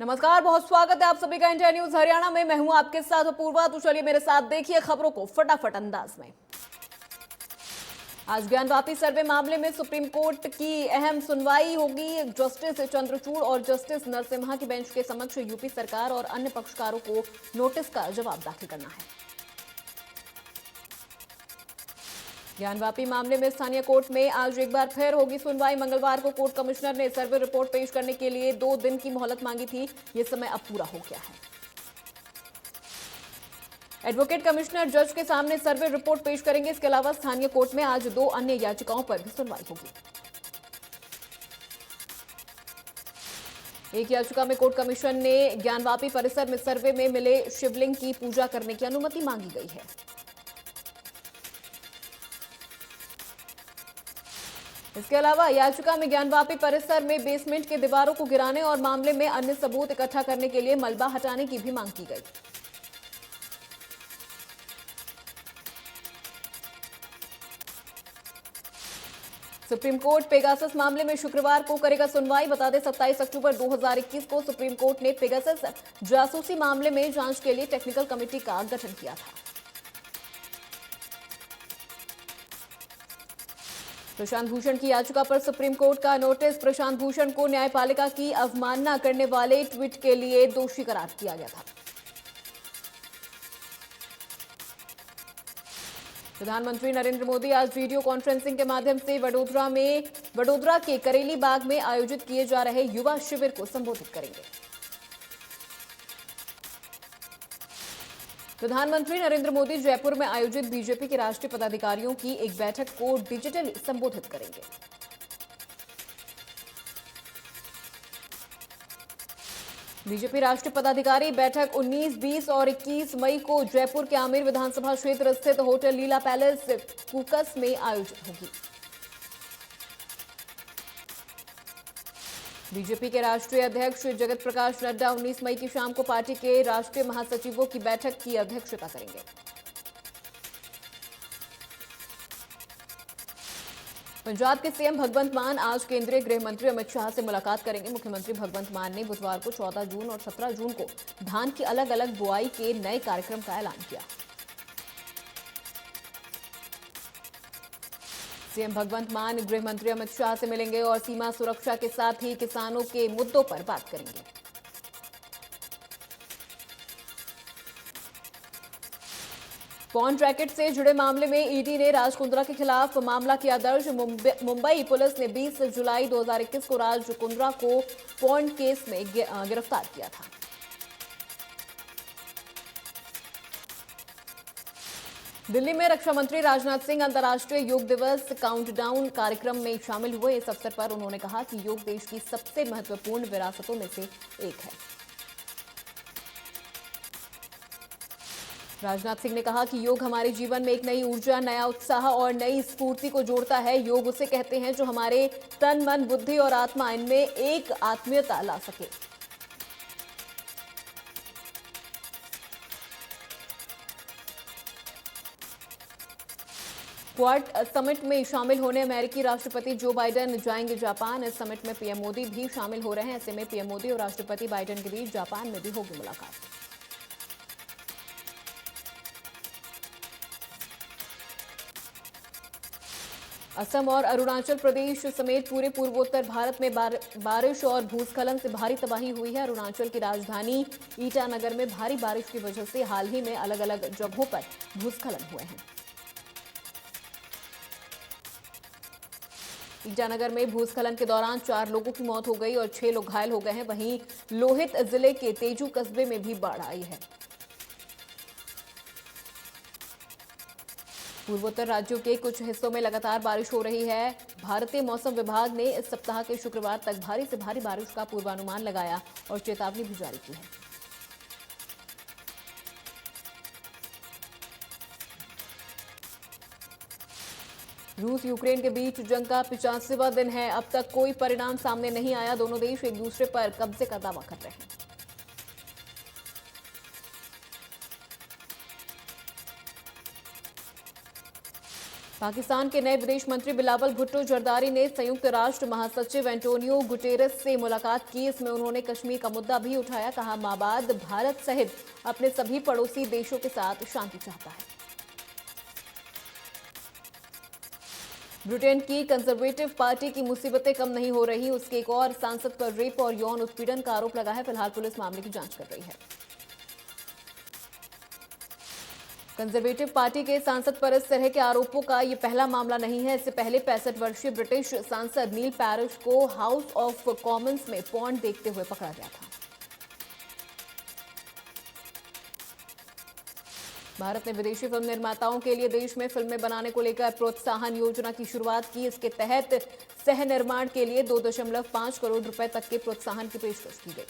नमस्कार, बहुत स्वागत है आप सभी का इंडिया न्यूज हरियाणा में। मैं हूं आपके साथ अपूर्वा। तो चलिए मेरे साथ देखिए खबरों को फटाफट अंदाज में। आज ज्ञानवापी सर्वे मामले में सुप्रीम कोर्ट की अहम सुनवाई होगी। जस्टिस चंद्रचूड़ और जस्टिस नरसिम्हा की बेंच के समक्ष यूपी सरकार और अन्य पक्षकारों को नोटिस का जवाब दाखिल करना है। ज्ञानवापी मामले में स्थानीय कोर्ट में आज एक बार फिर होगी सुनवाई। मंगलवार को कोर्ट कमिश्नर ने सर्वे रिपोर्ट पेश करने के लिए 2 दिन की मोहलत मांगी थी। ये समय अब पूरा हो गया है। एडवोकेट कमिश्नर जज के सामने सर्वे रिपोर्ट पेश करेंगे। इसके अलावा स्थानीय कोर्ट में आज 2 अन्य याचिकाओं पर भी सुनवाई होगी। एक याचिका में कोर्ट कमिश्नर ने ज्ञानवापी परिसर में सर्वे में मिले शिवलिंग की पूजा करने की अनुमति मांगी गई है। इसके अलावा याचिका में ज्ञानवापी परिसर में बेसमेंट के दीवारों को गिराने और मामले में अन्य सबूत इकट्ठा करने के लिए मलबा हटाने की भी मांग की गई। सुप्रीम कोर्ट पेगासस मामले में शुक्रवार को करेगा सुनवाई। बता दें 27 अक्टूबर 2021 को सुप्रीम कोर्ट ने पेगासस जासूसी मामले में जांच के लिए टेक्निकल कमेटी का गठन किया था। प्रशांत भूषण की याचिका पर सुप्रीम कोर्ट का नोटिस। प्रशांत भूषण को न्यायपालिका की अवमानना करने वाले ट्वीट के लिए दोषी करार दिया गया था। प्रधानमंत्री नरेंद्र मोदी आज वीडियो कॉन्फ्रेंसिंग के माध्यम से वडोदरा के करेली बाग में आयोजित किए जा रहे युवा शिविर को संबोधित करेंगे। प्रधानमंत्री नरेंद्र मोदी जयपुर में आयोजित बीजेपी के राष्ट्रीय पदाधिकारियों की एक बैठक को डिजिटली संबोधित करेंगे। बीजेपी राष्ट्रीय पदाधिकारी बैठक 19, 20 और 21 मई को जयपुर के आमेर विधानसभा क्षेत्र स्थित होटल लीला पैलेस कूकस में आयोजित होगी। बीजेपी के राष्ट्रीय अध्यक्ष जगत प्रकाश नड्डा 19 मई की शाम को पार्टी के राष्ट्रीय महासचिवों की बैठक की अध्यक्षता करेंगे। पंजाब के सीएम भगवंत मान आज केंद्रीय गृह मंत्री अमित शाह से मुलाकात करेंगे। मुख्यमंत्री भगवंत मान ने बुधवार को 14 जून और 17 जून को धान की अलग अलग बुआई के नए कार्यक्रम का ऐलान किया। सीएम भगवंत मान गृह मंत्री अमित शाह से मिलेंगे और सीमा सुरक्षा के साथ ही किसानों के मुद्दों पर बात करेंगे। पॉर्न रैकेट से जुड़े मामले में ईडी ने राज कुंद्रा के खिलाफ मामला किया दर्ज। मुंबई पुलिस ने 20 जुलाई 2021 को राज कुंद्रा को पॉर्न केस में गिरफ्तार किया था। दिल्ली में रक्षा मंत्री राजनाथ सिंह अंतर्राष्ट्रीय योग दिवस काउंटडाउन कार्यक्रम में शामिल हुए। इस अवसर पर उन्होंने कहा कि योग देश की सबसे महत्वपूर्ण विरासतों में से एक है। राजनाथ सिंह ने कहा कि योग हमारे जीवन में एक नई ऊर्जा, नया उत्साह और नई स्फूर्ति को जोड़ता है। योग उसे कहते हैं जो हमारे तन, मन, बुद्धि और आत्मा इनमें एक आत्मीयता ला सके। क्वाड समिट में शामिल होने अमेरिकी राष्ट्रपति जो बाइडेन जाएंगे जापान। इस समिट में पीएम मोदी भी शामिल हो रहे हैं। ऐसे में पीएम मोदी और राष्ट्रपति बाइडेन के बीच जापान में भी होगी मुलाकात। असम और अरुणाचल प्रदेश समेत पूरे पूर्वोत्तर भारत में बारिश और भूस्खलन से भारी तबाही हुई है। अरुणाचल की राजधानी ईटानगर में भारी बारिश की वजह से हाल ही में अलग अलग जगहों पर भूस्खलन हुए हैं। ईटानगर में भूस्खलन के दौरान 4 लोगों की मौत हो गई और 6 लोग घायल हो गए हैं। वहीं लोहित जिले के तेजू कस्बे में भी बाढ़ आई है। पूर्वोत्तर राज्यों के कुछ हिस्सों में लगातार बारिश हो रही है। भारतीय मौसम विभाग ने इस सप्ताह के शुक्रवार तक भारी से भारी बारिश का पूर्वानुमान लगाया और चेतावनी भी जारी की है। रूस यूक्रेन के बीच जंग का 85वां दिन है। अब तक कोई परिणाम सामने नहीं आया। दोनों देश एक दूसरे पर कब्जे का दावा कर रहे हैं। पाकिस्तान के नए विदेश मंत्री बिलावल भुट्टो जरदारी ने संयुक्त राष्ट्र महासचिव एंटोनियो गुटेरेस से मुलाकात की। इसमें उन्होंने कश्मीर का मुद्दा भी उठाया। कहा, माबाद भारत सहित अपने सभी पड़ोसी देशों के साथ शांति चाहता है। ब्रिटेन की कंजर्वेटिव पार्टी की मुसीबतें कम नहीं हो रही। उसके एक और सांसद पर रेप और यौन उत्पीड़न का आरोप लगा है। फिलहाल पुलिस मामले की जांच कर रही है। कंजर्वेटिव पार्टी के सांसद पर इस तरह के आरोपों का ये पहला मामला नहीं है। इससे पहले 65 वर्षीय ब्रिटिश सांसद नील पैरिश को हाउस ऑफ कॉमन्स में पॉर्न देखते हुए पकड़ा गया था। भारत ने विदेशी फिल्म निर्माताओं के लिए देश में फिल्में बनाने को लेकर प्रोत्साहन योजना की शुरुआत की। इसके तहत सह निर्माण के लिए 2.5 करोड़ रुपए तक के प्रोत्साहन की पेशकश की गई।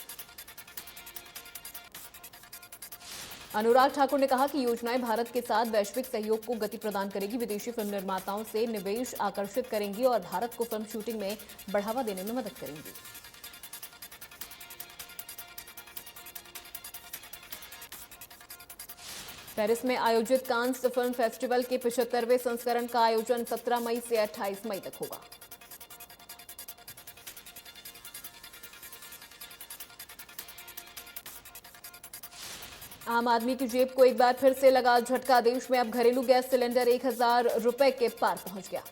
अनुराग ठाकुर ने कहा कि योजनाएं भारत के साथ वैश्विक सहयोग को गति प्रदान करेगी, विदेशी फिल्म निर्माताओं से निवेश आकर्षित करेंगी और भारत को फिल्म शूटिंग में बढ़ावा देने में मदद करेंगी। पेरिस में आयोजित कांस फिल्म फेस्टिवल के 75वें संस्करण का आयोजन 17 मई से 28 मई तक होगा। आम आदमी की जेब को एक बार फिर से लगा झटका। देश में अब घरेलू गैस सिलेंडर 1000 रुपए के पार पहुंच गया।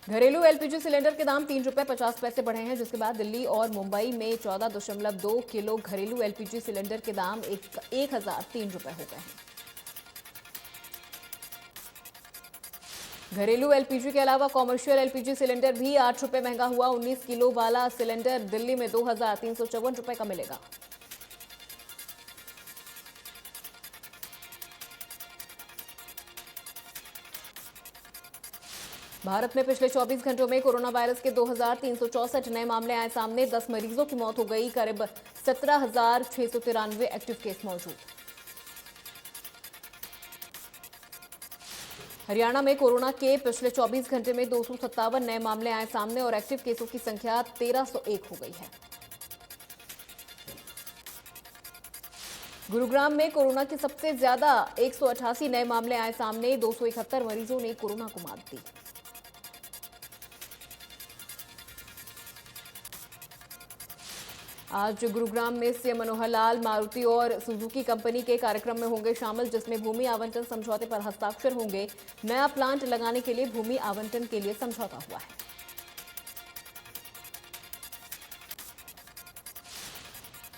घरेलू एलपीजी सिलेंडर के दाम 3 रुपए 50 पैसे बढ़े हैं, जिसके बाद दिल्ली और मुंबई में 14.2 किलो घरेलू एलपीजी सिलेंडर के दाम 1003 रुपए हो गए हैं। घरेलू एलपीजी के अलावा कॉमर्शियल एलपीजी सिलेंडर भी 8 रुपए महंगा हुआ। 19 किलो वाला सिलेंडर दिल्ली में 2354 रुपए का मिलेगा। भारत में पिछले 24 घंटों में कोरोना वायरस के 2364 नए मामले आए सामने। 10 मरीजों की मौत हो गई। करीब 17,693 एक्टिव केस मौजूद। हरियाणा में कोरोना के पिछले 24 घंटे में 257 नए मामले आए सामने और एक्टिव केसों की संख्या 1301 हो गई है। गुरुग्राम में कोरोना के सबसे ज्यादा 188 नए मामले आए सामने। 271 मरीजों ने कोरोना को मात दी। आज गुरुग्राम में सीएम मनोहर लाल मारुति और सुजुकी कंपनी के कार्यक्रम में होंगे शामिल, जिसमें भूमि आवंटन समझौते पर हस्ताक्षर होंगे। नया प्लांट लगाने के लिए भूमि आवंटन के लिए समझौता हुआ है।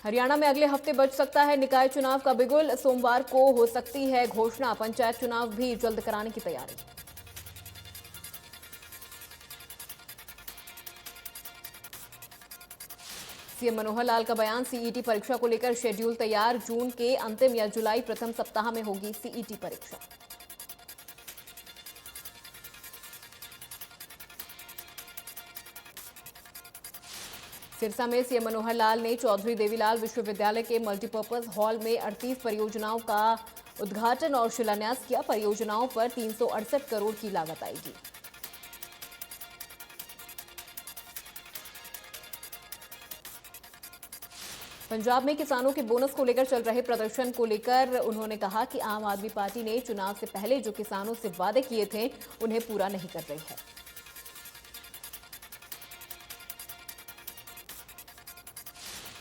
हरियाणा में अगले हफ्ते बच सकता है निकाय चुनाव का बिगुल। सोमवार को हो सकती है घोषणा। पंचायत चुनाव भी जल्द कराने की तैयारी। सीएम मनोहर लाल का बयान। सीईटी परीक्षा को लेकर शेड्यूल तैयार। जून के अंतिम या जुलाई प्रथम सप्ताह में होगी सीईटी परीक्षा। सिरसा में सीएम मनोहर लाल ने चौधरी देवीलाल विश्वविद्यालय के मल्टीपर्पज हॉल में 38 परियोजनाओं का उद्घाटन और शिलान्यास किया। परियोजनाओं पर 368 करोड़ की लागत आएगी। पंजाब में किसानों के बोनस को लेकर चल रहे प्रदर्शन को लेकर उन्होंने कहा कि आम आदमी पार्टी ने चुनाव से पहले जो किसानों से वादे किए थे उन्हें पूरा नहीं कर रही है।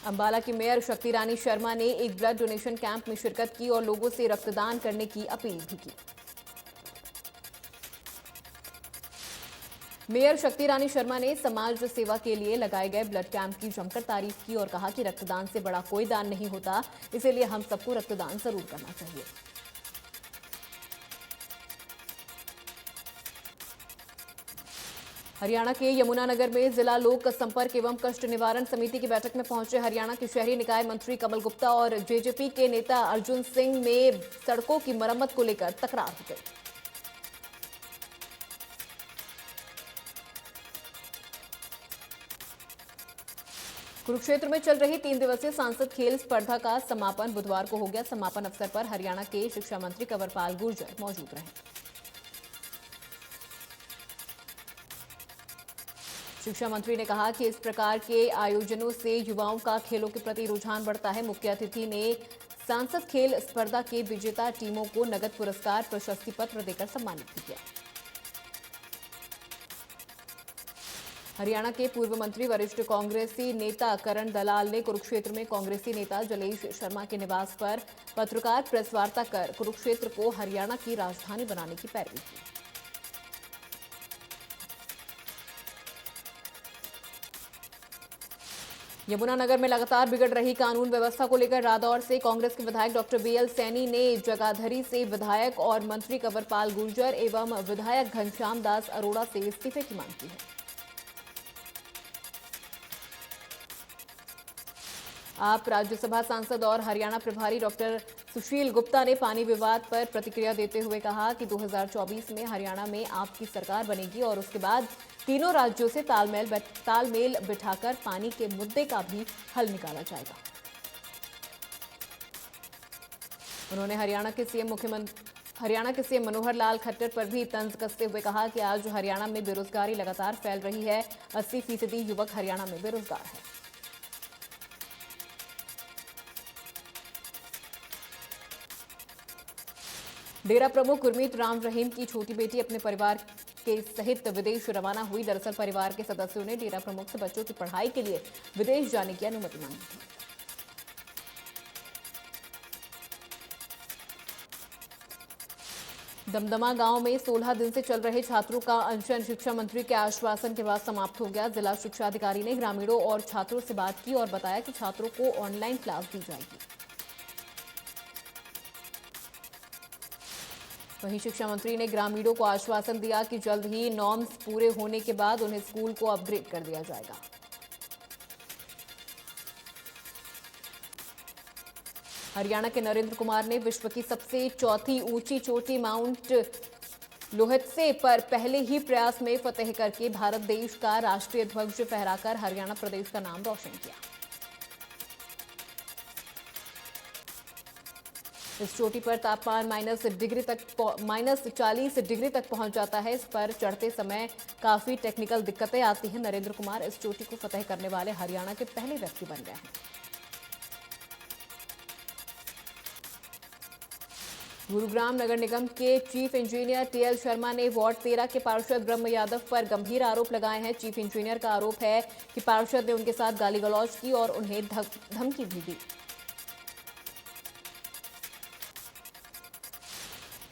अंबाला की मेयर शक्ति रानी शर्मा ने एक ब्लड डोनेशन कैंप में शिरकत की और लोगों से रक्तदान करने की अपील भी की। मेयर शक्ति रानी शर्मा ने समाज सेवा के लिए लगाए गए ब्लड कैंप की जमकर तारीफ की और कहा कि रक्तदान से बड़ा कोई दान नहीं होता, इसीलिए हम सबको रक्तदान जरूर करना चाहिए। हरियाणा के यमुनानगर में जिला लोक संपर्क एवं कष्ट निवारण समिति की बैठक में पहुंचे हरियाणा के शहरी निकाय मंत्री कमल गुप्ता और जेजेपी के नेता अर्जुन सिंह में सड़कों की मरम्मत को लेकर तकरार हो गई। कुरुक्षेत्र में चल रही 3 दिवसीय सांसद खेल स्पर्धा का समापन बुधवार को हो गया। समापन अवसर पर हरियाणा के शिक्षा मंत्री कंवरपाल गुर्जर मौजूद रहे। शिक्षा मंत्री ने कहा कि इस प्रकार के आयोजनों से युवाओं का खेलों के प्रति रुझान बढ़ता है। मुख्य अतिथि ने सांसद खेल स्पर्धा के विजेता टीमों को नगद पुरस्कार प्रशस्ति पत्र देकर सम्मानित किया। हरियाणा के पूर्व मंत्री वरिष्ठ कांग्रेसी नेता करण दलाल ने कुरुक्षेत्र में कांग्रेसी नेता जलेश शर्मा के निवास पर पत्रकार प्रेस वार्ता कर कुरुक्षेत्र को हरियाणा की राजधानी बनाने की पैरवी की। यमुनानगर में लगातार बिगड़ रही कानून व्यवस्था को लेकर रादौर से कांग्रेस के विधायक डॉक्टर बीएल सैनी ने जगाधरी से विधायक और मंत्री कंवरपाल गुर्जर एवं विधायक घनश्याम दास अरोड़ा से इस्तीफे की मांग की है। आप राज्यसभा सांसद और हरियाणा प्रभारी डॉक्टर सुशील गुप्ता ने पानी विवाद पर प्रतिक्रिया देते हुए कहा कि 2024 में हरियाणा में आपकी सरकार बनेगी और उसके बाद तीनों राज्यों से तालमेल बिठाकर पानी के मुद्दे का भी हल निकाला जाएगा। उन्होंने हरियाणा के सीएम मनोहर लाल खट्टर पर भी तंज कसते हुए कहा कि आज हरियाणा में बेरोजगारी लगातार फैल रही है। 80% युवक हरियाणा में बेरोजगार है। डेरा प्रमुख गुरमीत राम रहीम की छोटी बेटी अपने परिवार के सहित विदेश रवाना हुई। दरअसल परिवार के सदस्यों ने डेरा प्रमुख से बच्चों की पढ़ाई के लिए विदेश जाने की अनुमति मांगी थी। दमदमा गांव में 16 दिन से चल रहे छात्रों का अनशन शिक्षा मंत्री के आश्वासन के बाद समाप्त हो गया। जिला शिक्षा अधिकारी ने ग्रामीणों और छात्रों से बात की और बताया कि छात्रों को ऑनलाइन क्लास दी जाएगी। वहीं शिक्षा मंत्री ने ग्रामीणों को आश्वासन दिया कि जल्द ही नॉर्म्स पूरे होने के बाद उन्हें स्कूल को अपग्रेड कर दिया जाएगा। हरियाणा के नरेंद्र कुमार ने विश्व की सबसे चौथी ऊंची चोटी माउंट लोहत्से पर पहले ही प्रयास में फतेह करके भारत देश का राष्ट्रीय ध्वज फहराकर हरियाणा प्रदेश का नाम रोशन किया। इस चोटी पर तापमान -40 डिग्री तक पहुंच जाता है। इस पर चढ़ते समय काफी टेक्निकल दिक्कतें आती हैं। नरेंद्र कुमार इस चोटी को फतेह करने वाले हरियाणा के पहले व्यक्ति बन गए हैं। गुरुग्राम नगर निगम के चीफ इंजीनियर टीएल शर्मा ने वार्ड 13 के पार्षद ब्रह्म यादव पर गंभीर आरोप लगाए हैं। चीफ इंजीनियर का आरोप है कि पार्षद ने उनके साथ गाली गलौज की और उन्हें धमकी भी दी।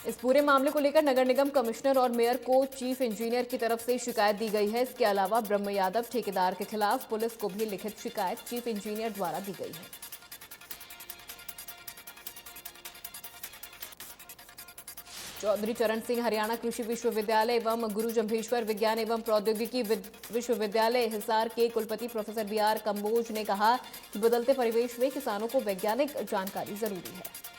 इस पूरे मामले को लेकर नगर निगम कमिश्नर और मेयर को चीफ इंजीनियर की तरफ से शिकायत दी गई है। इसके अलावा ब्रह्म यादव ठेकेदार के खिलाफ पुलिस को भी लिखित शिकायत चीफ इंजीनियर द्वारा दी गई है। चौधरी चरण सिंह हरियाणा कृषि विश्वविद्यालय एवं गुरु जम्भेश्वर विज्ञान एवं प्रौद्योगिकी विश्वविद्यालय हिसार के कुलपति प्रोफेसर बीआर कंबोज ने कहा कि बदलते परिवेश में किसानों को वैज्ञानिक जानकारी जरूरी है।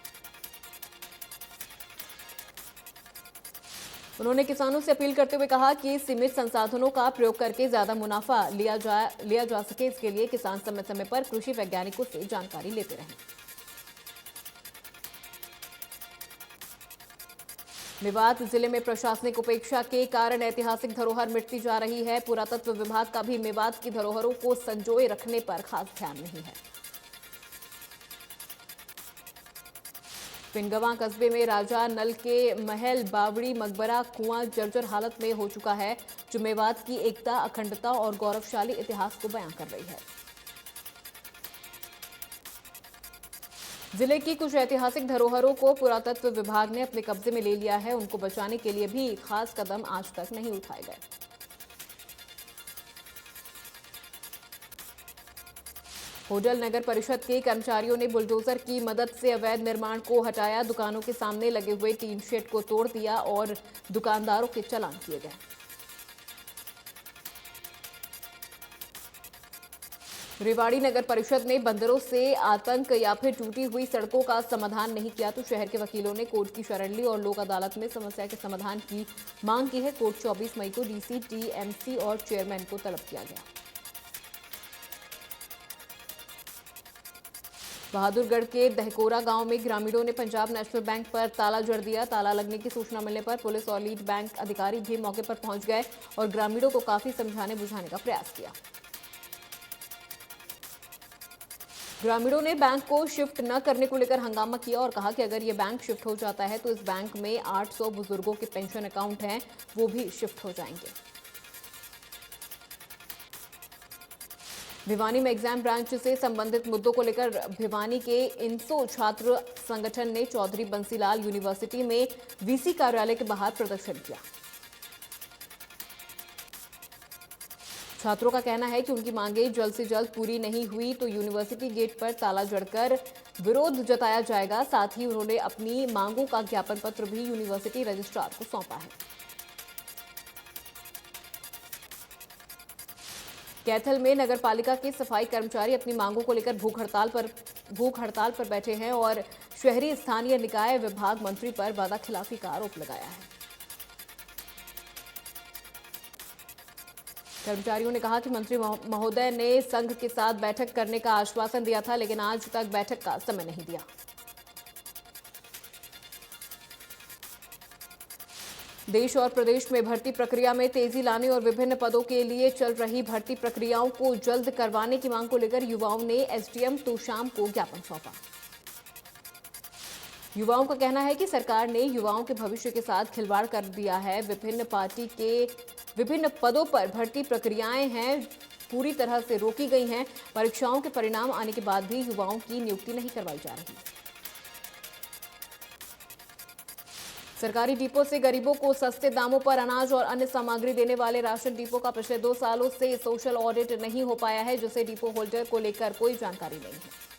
उन्होंने किसानों से अपील करते हुए कहा कि सीमित संसाधनों का प्रयोग करके ज्यादा मुनाफा लिया जा सके, इसके लिए किसान समय समय पर कृषि वैज्ञानिकों से जानकारी लेते रहें। मेवात जिले में प्रशासनिक उपेक्षा के कारण ऐतिहासिक धरोहर मिटती जा रही है। पुरातत्व विभाग का भी मेवात की धरोहरों को संजोए रखने पर खास ध्यान नहीं है। पिनगवा कस्बे में राजा नल के महल बावड़ी मकबरा कुआं जर्जर हालत में हो चुका है, जो मेवात की एकता, अखंडता और गौरवशाली इतिहास को बयां कर रही है। जिले की कुछ ऐतिहासिक धरोहरों को पुरातत्व विभाग ने अपने कब्जे में ले लिया है। उनको बचाने के लिए भी खास कदम आज तक नहीं उठाए गए। होडल नगर परिषद के कर्मचारियों ने बुलडोजर की मदद से अवैध निर्माण को हटाया। दुकानों के सामने लगे हुए टीन शेड को तोड़ दिया और दुकानदारों के चालान किए गए। रेवाड़ी नगर परिषद ने बंदरों से आतंक या फिर टूटी हुई सड़कों का समाधान नहीं किया, तो शहर के वकीलों ने कोर्ट की शरण ली और लोक अदालत में समस्या के समाधान की मांग की है। कोर्ट 24 मई को डीसी, टीएमसी और चेयरमैन को तलब किया गया। बहादुरगढ़ के दहकोरा गांव में ग्रामीणों ने पंजाब नेशनल बैंक पर ताला जड़ दिया। ताला लगने की सूचना मिलने पर पुलिस और लीड बैंक अधिकारी भी मौके पर पहुंच गए और ग्रामीणों को काफी समझाने बुझाने का प्रयास किया। ग्रामीणों ने बैंक को शिफ्ट न करने को लेकर हंगामा किया और कहा कि अगर ये बैंक शिफ्ट हो जाता है तो इस बैंक में 800 बुजुर्गों के पेंशन अकाउंट हैं, वो भी शिफ्ट हो जाएंगे। भिवानी में एग्जाम ब्रांच से संबंधित मुद्दों को लेकर भिवानी के इंसो छात्र संगठन ने चौधरी बंसीलाल यूनिवर्सिटी में वीसी कार्यालय के बाहर प्रदर्शन किया। छात्रों का कहना है कि उनकी मांगें जल्द से जल्द पूरी नहीं हुई तो यूनिवर्सिटी गेट पर ताला जड़कर विरोध जताया जाएगा। साथ ही उन्होंने अपनी मांगों का ज्ञापन पत्र भी यूनिवर्सिटी रजिस्ट्रार को सौंपा है। कैथल में नगरपालिका के सफाई कर्मचारी अपनी मांगों को लेकर भूख हड़ताल पर बैठे हैं और शहरी स्थानीय निकाय विभाग मंत्री पर वादाखिलाफी का आरोप लगाया है। कर्मचारियों ने कहा कि मंत्री महोदय ने संघ के साथ बैठक करने का आश्वासन दिया था, लेकिन आज तक बैठक का समय नहीं दिया। देश और प्रदेश में भर्ती प्रक्रिया में तेजी लाने और विभिन्न पदों के लिए चल रही भर्ती प्रक्रियाओं को जल्द करवाने की मांग को लेकर युवाओं ने एसडीएम तोशाम को ज्ञापन सौंपा। युवाओं का कहना है कि सरकार ने युवाओं के भविष्य के साथ खिलवाड़ कर दिया है। विभिन्न पार्टी के विभिन्न पदों पर भर्ती प्रक्रियाएं हैं पूरी तरह से रोकी गई हैं। परीक्षाओं के परिणाम आने के बाद भी युवाओं की नियुक्ति नहीं करवाई जा रही। सरकारी डिपो से गरीबों को सस्ते दामों पर अनाज और अन्य सामग्री देने वाले राशन डिपो का पिछले 2 सालों से सोशल ऑडिट नहीं हो पाया है, जिससे डिपो होल्डर को लेकर कोई जानकारी नहीं है।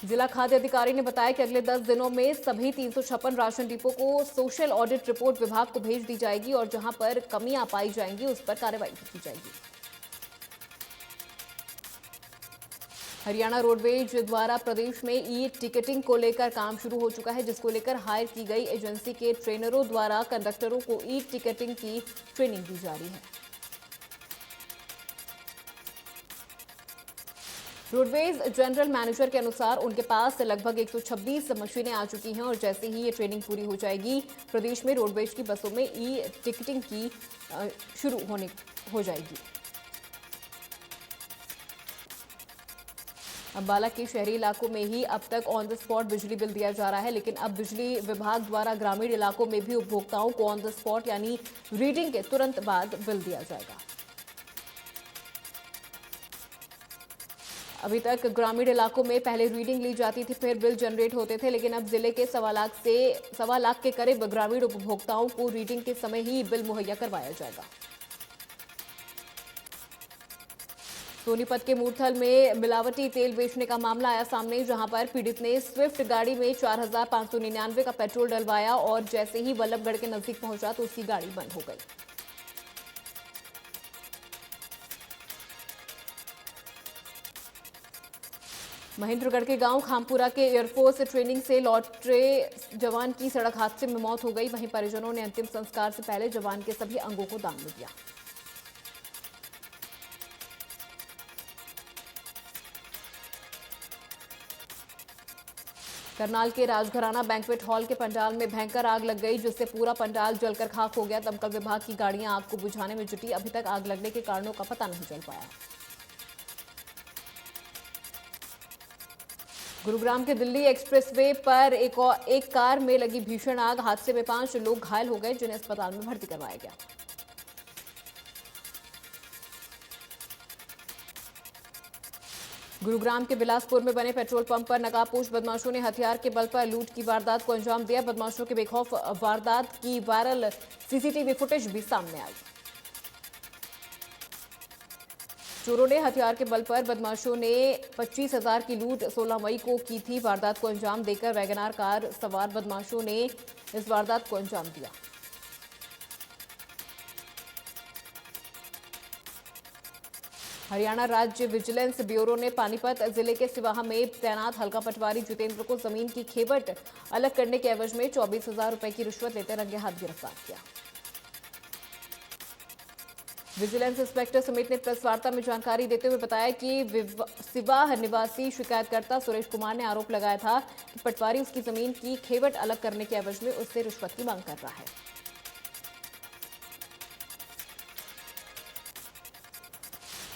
जिला खाद्य अधिकारी ने बताया कि अगले 10 दिनों में सभी 356 राशन डिपो को सोशल ऑडिट रिपोर्ट विभाग को भेज दी जाएगी और जहां पर कमियां पाई जाएंगी उस पर कार्रवाई की जाएगी। हरियाणा रोडवेज द्वारा प्रदेश में ई टिकटिंग को लेकर काम शुरू हो चुका है, जिसको लेकर हायर की गई एजेंसी के ट्रेनरों द्वारा कंडक्टरों को ई टिकटिंग की ट्रेनिंग दी जा रही है। रोडवेज जनरल मैनेजर के अनुसार उनके पास लगभग 126 मशीनें आ चुकी हैं और जैसे ही ये ट्रेनिंग पूरी हो जाएगी प्रदेश में रोडवेज की बसों में ई टिकटिंग की शुरू हो जाएगी। अंबाला के शहरी इलाकों में ही अब तक ऑन द स्पॉट बिजली बिल दिया जा रहा है, लेकिन अब बिजली विभाग द्वारा ग्रामीण इलाकों में भी उपभोक्ताओं को ऑन द स्पॉट यानी रीडिंग के तुरंत बाद बिल दिया जाएगा। अभी तक ग्रामीण इलाकों में पहले रीडिंग ली जाती थी, फिर बिल जनरेट होते थे, लेकिन अब जिले के 1.25 लाख के करीब ग्रामीण उपभोक्ताओं को रीडिंग के समय ही बिल मुहैया करवाया जाएगा। सोनीपत के मूर्थल में मिलावटी तेल बेचने का मामला आया सामने, जहां पर पीड़ित ने स्विफ्ट गाड़ी में 4,599 का पेट्रोल डलवाया और जैसे ही वल्लभगढ़ के नजदीक पहुंचा तो उसकी गाड़ी बंद हो गई। महेंद्रगढ़ के गांव खामपुरा के एयरफोर्स ट्रेनिंग से लौटे जवान की सड़क हादसे में मौत हो गई। वहीं परिजनों ने अंतिम संस्कार से पहले जवान के सभी अंगों को दान में दिया। करनाल के राजघराना बैंक्वेट हॉल के पंडाल में भयंकर आग लग गई, जिससे पूरा पंडाल जलकर खाक हो गया। दमकल विभाग की गाड़ियां आग को बुझाने में जुटी। अभी तक आग लगने के कारणों का पता नहीं चल पाया। गुरुग्राम के दिल्ली एक्सप्रेसवे पर एक कार में लगी भीषण आग। हादसे में 5 लोग घायल हो गए, जिन्हें अस्पताल में भर्ती करवाया गया। गुरुग्राम के बिलासपुर में बने पेट्रोल पंप पर नकाबपोश बदमाशों ने हथियार के बल पर लूट की वारदात को अंजाम दिया। बदमाशों के बेखौफ वारदात की वायरल सीसीटीवी फुटेज भी सामने आई। चोरों ने हथियार के बल पर बदमाशों ने 25,000 की लूट 16 मई को की थी। वारदात को अंजाम देकर वैगनार कार सवार बदमाशों ने इस वारदात को अंजाम दिया। हरियाणा राज्य विजिलेंस ब्यूरो ने पानीपत जिले के सिवाहा में तैनात हल्का पटवारी जितेंद्र को जमीन की खेवट अलग करने के एवज में 24,000 रुपए की रिश्वत लेते रंगे हाथ गिरफ्तार किया। विजिलेंस इंस्पेक्टर समित ने प्रेस वार्ता में जानकारी देते हुए बताया कि सिवाह निवासी शिकायतकर्ता सुरेश कुमार ने आरोप लगाया था कि पटवारी उसकी जमीन की खेवट अलग करने के एवज में उससे रिश्वत की मांग कर रहा है।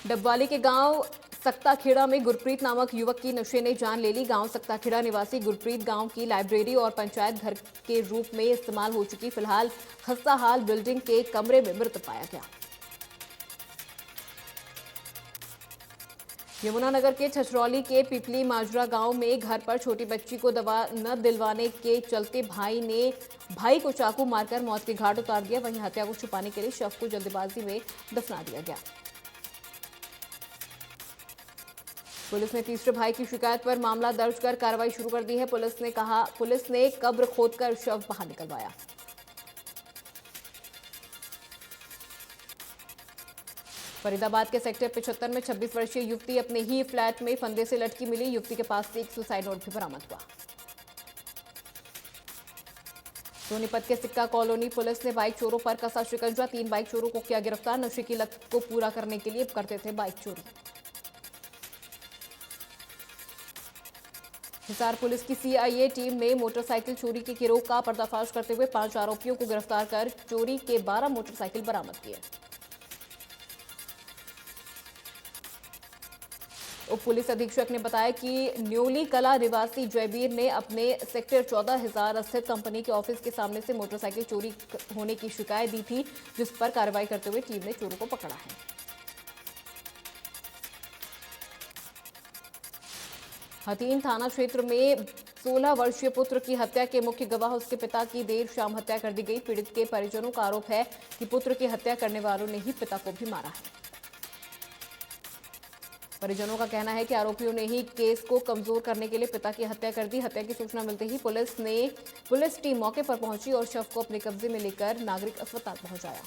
डबवाली के गांव सक्ताखेड़ा में गुरप्रीत नामक युवक की नशे ने जान ले ली। गांव सक्ताखेड़ा निवासी गुरप्रीत गांव की लाइब्रेरी और पंचायत घर के रूप में इस्तेमाल हो चुकी फिलहाल खस्ताहाल बिल्डिंग के कमरे में मृत पाया गया। यमुनानगर के छछरौली के पिपली माजरा गांव में घर पर छोटी बच्ची को दवा न दिलवाने के चलते भाई को चाकू मारकर मौत के घाट उतार दिया। वहीं हत्या को छुपाने के लिए शव को जल्दबाजी में दफना दिया गया। पुलिस ने तीसरे भाई की शिकायत पर मामला दर्ज कर कार्रवाई शुरू कर दी है। पुलिस ने कब्र खोदकर शव बाहर निकलवाया। फरीदाबाद के सेक्टर 75 में 26 वर्षीय युवती अपने ही फ्लैट में फंदे से लटकी मिली। युवती के पास से एक सुसाइड नोट भी बरामद हुआ। सोनीपत के सिक्का कॉलोनी पुलिस ने बाइक चोरों पर कसा शिकंजा। 3 बाइक चोरों को किया गिरफ्तार। नशे की लत को पूरा करने के लिए करते थे बाइक चोरी। हिसार पुलिस की सीआईए टीम ने मोटरसाइकिल चोरी के गिरोह का पर्दाफाश करते हुए 5 आरोपियों को गिरफ्तार कर चोरी के 12 मोटरसाइकिल बरामद किए। उप पुलिस अधीक्षक ने बताया कि न्योली कला निवासी जयबीर ने अपने सेक्टर 14,000 स्थित कंपनी के ऑफिस के सामने से मोटरसाइकिल चोरी होने की शिकायत दी थी, जिस पर कार्रवाई करते हुए टीम ने चोरों को पकड़ा है। हथीन थाना क्षेत्र में 16 वर्षीय पुत्र की हत्या के मुख्य गवाह उसके पिता की देर शाम हत्या कर दी गई। पीड़ित के परिजनों का आरोप है कि पुत्र की हत्या करने वालों ने ही पिता को भी मारा है। परिजनों का कहना है कि आरोपियों ने ही केस को कमजोर करने के लिए पिता की हत्या कर दी। हत्या की सूचना मिलते ही पुलिस टीम मौके पर पहुंची और शव को अपने कब्जे में लेकर नागरिक अस्पताल पहुंचाया।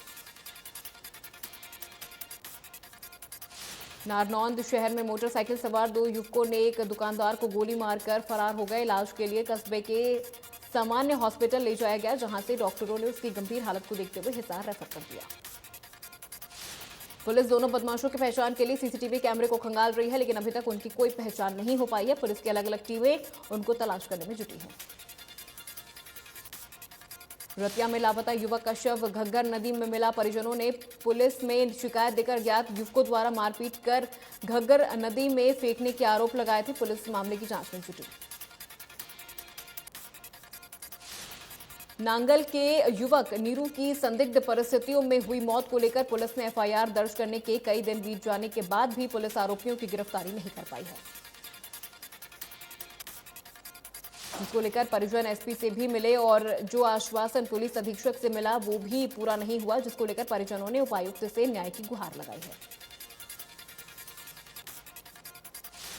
नारनौंद शहर में मोटरसाइकिल सवार 2 युवकों ने एक दुकानदार को गोली मारकर फरार हो गए। इलाज के लिए कस्बे के सामान्य हॉस्पिटल ले जाया गया, जहां से डॉक्टरों ने उसकी गंभीर हालत को देखते हुए हिसार रेफर कर दिया। पुलिस दोनों बदमाशों की पहचान के लिए सीसीटीवी कैमरे को खंगाल रही है, लेकिन अभी तक उनकी कोई पहचान नहीं हो पाई है। पुलिस की अलग-अलग टीमें उनको तलाश करने में जुटी हैं। रतिया में लापता युवक का शव घग्गर नदी में मिला। परिजनों ने पुलिस में शिकायत देकर अज्ञात युवकों द्वारा मारपीट कर घग्गर नदी में फेंकने के आरोप लगाए थे। पुलिस मामले की जांच में जुटी। नांगल के युवक नीरू की संदिग्ध परिस्थितियों में हुई मौत को लेकर पुलिस ने एफआईआर दर्ज करने के कई दिन बीत जाने के बाद भी पुलिस आरोपियों की गिरफ्तारी नहीं कर पाई है, जिसको लेकर परिजन एसपी से भी मिले और जो आश्वासन पुलिस अधीक्षक से मिला वो भी पूरा नहीं हुआ, जिसको लेकर परिजनों ने उपायुक्त से न्याय की गुहार लगाई है।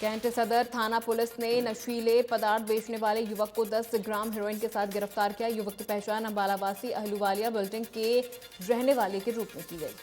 कैंट सदर थाना पुलिस ने नशीले पदार्थ बेचने वाले युवक को 10 ग्राम हेरोइन के साथ गिरफ्तार किया। युवक की पहचान अम्बालावासी अहलूवालिया बिल्डिंग के रहने वाले के रूप में की गई।